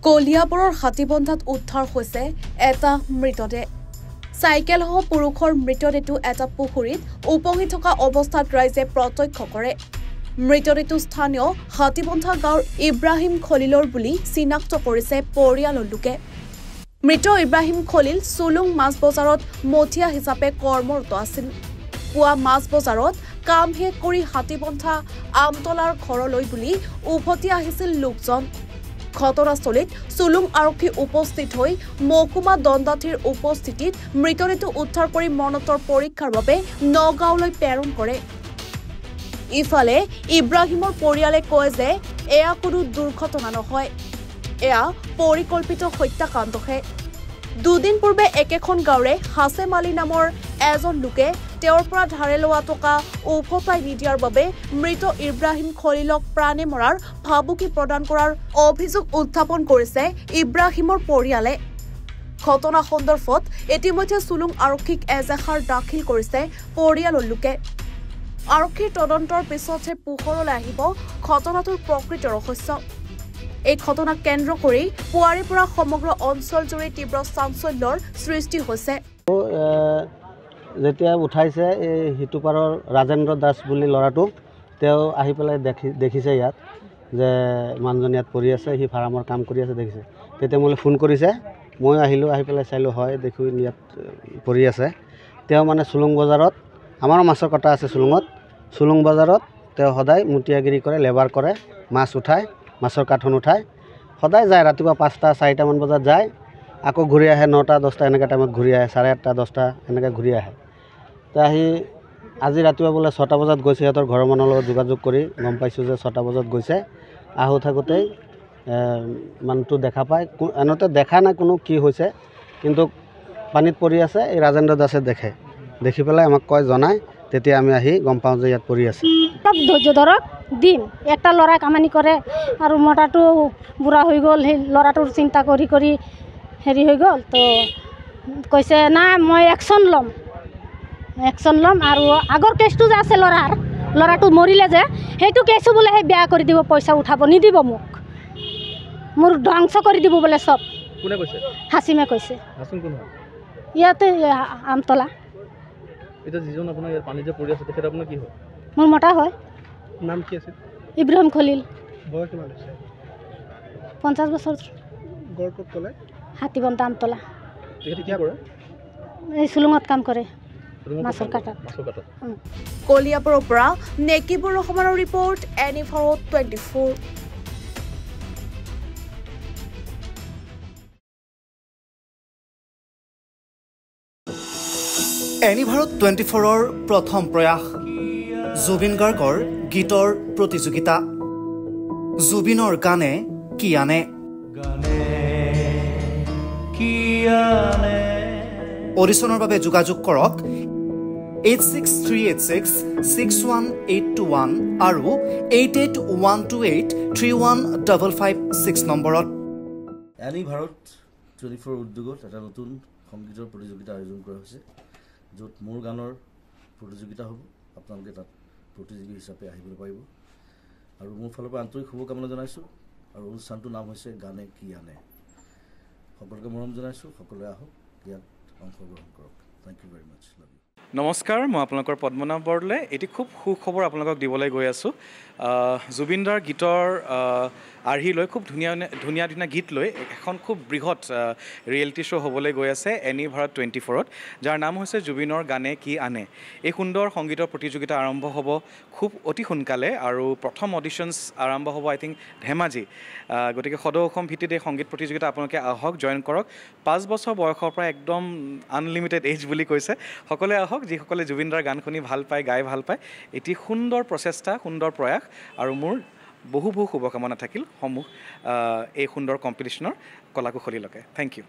কলিয়াবৰৰ হাতীবন্ধাত উদ্ধাৰ হৈছে এটা মৃতদেহ। চাইকেলসহ পুৰুষৰ মৃতদেহটো এটা পুখুৰীত উপঙি থকা অৱস্থাত ৰাইজে প্ৰত্যক্ষ কৰে। মৃতদেহটো স্থানীয় হাতীবন্ধা গাঁৱৰ ইব্ৰাহিম খলিলৰ বুলি চিনাক্ত কৰিছে পৰিয়ালৰ লোকে। মৃত ইব্ৰাহিম খলিল চুলুং মাছ বজাৰত মঠিয়া হিচাপে কৰ্মৰত আছিল। পুৱা মাছ বজাৰত কাম শেষ কৰি হাতীবন্ধা আমতলাৰ ঘৰলৈ বুলি উভতি আহিছিল লোকজন। ঘটনাস্থলীত চুলুং আৰক্ষী উপস্থিত হৈ মহকুমা দণ্ডাধীশৰ উপস্থিতিত মৃতদেহটো উদ্ধাৰ কৰি মৰণোত্তৰ পৰীক্ষাৰ বাবে নগাঁৱলৈ প্ৰেৰণ কৰে। ইফালে ইব্ৰাহিমৰ পৰিয়ালে কয় যে এয়া কোনো দুৰ্ঘটনা নহয়, এয়া পৰিকল্পিত হত্যাকাণ্ডহে। দুদিন পূৰ্বে একেখন গাঁৱৰে হাছেম আলী নামৰ এজন লোকে তেওঁৰ পৰা ধাৰে লোৱা টকা উভতাই নিদিয়াৰ বাবে মৃত ইব্ৰাহিম খলিলক প্ৰাণে মৰাৰ ভাবুকি প্ৰদান কৰাৰ অভিযোগ উত্থাপন কৰিছে ইব্ৰাহিমৰ পৰিয়ালে। ঘটনা সন্দৰ্ভত ইতিমধ্যে চুলুং আৰক্ষীক এজাহাৰ দাখিল কৰিছে পৰিয়ালৰ লোকে। আৰক্ষীৰ তদন্তৰ পিছতহে পোহৰলৈ আহিব ঘটনাটোৰ প্ৰকৃত ৰহস্য। এই ঘটনাক কেন্দ্ৰ কৰি পুৱাৰে পৰা সমগ্ৰ অঞ্চলজুৰি তীব্ৰ চাঞ্চল্যৰ সৃষ্টি হৈছে। যেতিয়া উঠাইছে এই সিটোপাৰৰ ৰাজেন্দ্ৰ দাস বুলি ল'ৰাটোক, তেওঁ আহি পেলাই দেখিছে ইয়াত যে মানুহজন ইয়াত পৰি আছে, সি ফাৰ্মৰ কাম কৰি আছে দেখিছে। তেতিয়া মোলৈ ফোন কৰিছে, মই আহিলোঁ, আহি পেলাই চাইলোঁ হয় দেখি ইয়াত পৰি আছে। তেওঁ মানে চুলুং বজাৰত, আমাৰো মাছৰ কটা আছে চুলুঙত, চুলুং বজাৰত তেওঁ সদায় মুটিয়াগিৰি কৰে, লেবাৰ কৰে, মাছ উঠায়, মাছৰ কাঠন উঠায়, সদায় যায়। ৰাতিপুৱা 5টা 4টামান বজাত যায়, আকৌ ঘূৰি আহে 9টা 10টা এনেকুৱা টাইমত ঘূৰি আহে, 8:30 10টা এনেকৈ ঘূৰি আহে। তো আহি আজি ৰাতিপুৱা বোলে 6টা বজাত গৈছে, সিহঁতৰ ঘৰৰ মানুহৰ লগত যোগাযোগ কৰি গম পাইছোঁ যে 6টা বজাত গৈছে। আহোঁ থাকোঁতেই মানুহটো দেখা পায়, এনেতে দেখা নাই কোনো কি হৈছে, কিন্তু পানীত পৰি আছে। এই ৰাজেন্দ্ৰ দাসে দেখি পেলাই আমাক কয়, জনায়, তেতিয়া আমি আহি গম পাওঁ যে ইয়াত পৰি আছে। অলপ ধৈৰ্য ধৰক, দিম। একটা ল'ৰাই কামানি কৰে আৰু মতাটো বুঢ়া হৈ গ'ল, সেই ল'ৰাটোৰ চিন্তা কৰি কৰি হেৰি হৈ গ'ল। তো কৈছে নাই মই একশ্যন ল'ম আৰু আগৰ কেছটো যে আছে ল'ৰাটো মৰিলে যে, সেইটো কেছো বোলে সেই বেয়া কৰি দিব, পইচা উঠাব নিদিব মোক, মোৰ ধ্বংস কৰি দিব বোলে চব। কোনে কৈছে? হাছিমে কৈছে। হাছিম কোন হয়? ইয়াতে আমতলা। এটা যিজন আপোনাৰ ইয়াত পানী যে পৰি আছে তেখেত আপোনাৰ কি হয়? মোৰ মতা হয়। নাম কি আছিল? ইব্ৰাহিম খলিল। বয়স কিমান হৈছে? 50 বছৰ। গড় ক'ত ক'লে? হাতীবন্ধা আমতলা। তেখেতে কি কৰে? এই চুলুঙত কাম কৰে, মাছৰ কাটাত। কলিয়াবৰৰ পৰা নেকিবুৰ ৰহমানৰ ৰিপৰ্ট, এনি ভাৰত 24। এনি ভাৰত 24ৰ প্ৰথম প্ৰয়াস, জুবিন গাৰ্গৰ গীতৰ প্ৰতিযোগিতা। জুবিনৰ গানে কি আনে? অডিশ্যনৰ বাবে যোগাযোগ কৰক 8638661821 আৰু 8812831556 নম্বৰত। এনি ভাৰত 24 উদ্যোগত এটা নতুন সংগীতৰ প্ৰতিযোগিতা আয়োজন কৰা হৈছে, য'ত মোৰ গানৰ প্ৰতিযোগিতা হ'ব। আপোনালোকে তাত প্ৰতিযোগী হিচাপে আহিবলৈ পাৰিব আৰু মোৰ ফালৰ পৰা আন্তৰিক শুভকামনা জনাইছোঁ। আৰু অনুষ্ঠানটোৰ নাম হৈছে গানে কি আনে। সকলোকে মৰম জনাইছোঁ, সকলোৱে আহক, ইয়াত অংশগ্ৰহণ কৰক। Thank you very much, love you. নমস্কাৰ, মই আপোনালোকৰ পদ্মনাভ বৰদলৈ। এটি খুব সুখবৰ আপোনালোকক দিবলৈ গৈ আছোঁ। জুবিন দাৰ গীতৰ আৰ্হি লৈ, খুব ধুনীয়া ধুনীয়া গীত লৈ এখন খুব বৃহৎ ৰিয়েলিটি শ্ব' হ'বলৈ গৈ আছে এনি ভাৰত 24ত, যাৰ নাম হৈছে জুবিনৰ গানে কি আনে। এই সুন্দৰ সংগীতৰ প্ৰতিযোগিতা আৰম্ভ হ'ব খুব অতি সোনকালে আৰু প্ৰথম অডিশ্যনছ আৰম্ভ হ'ব আই থিংক ধেমাজি। গতিকে সদৌ অসম ভিত্তিত এই সংগীত প্ৰতিযোগিতা আপোনালোকে আহক, জইন কৰক। 5 বছৰ বয়সৰ পৰা একদম আনলিমিটেড এজ বুলি কৈছে, সকলোৱে আহক যিসকলে জুবিন দাৰ গান শুনি ভাল পায়, গাই ভাল পায়। এটি সুন্দৰ প্ৰচেষ্টা, সুন্দৰ প্ৰয়াস, আৰু মোৰ বহু শুভকামনা থাকিল সমূহ এই সুন্দৰ কম্পিটিশ্যনৰ কলাকুশলীলৈকে। Thank U.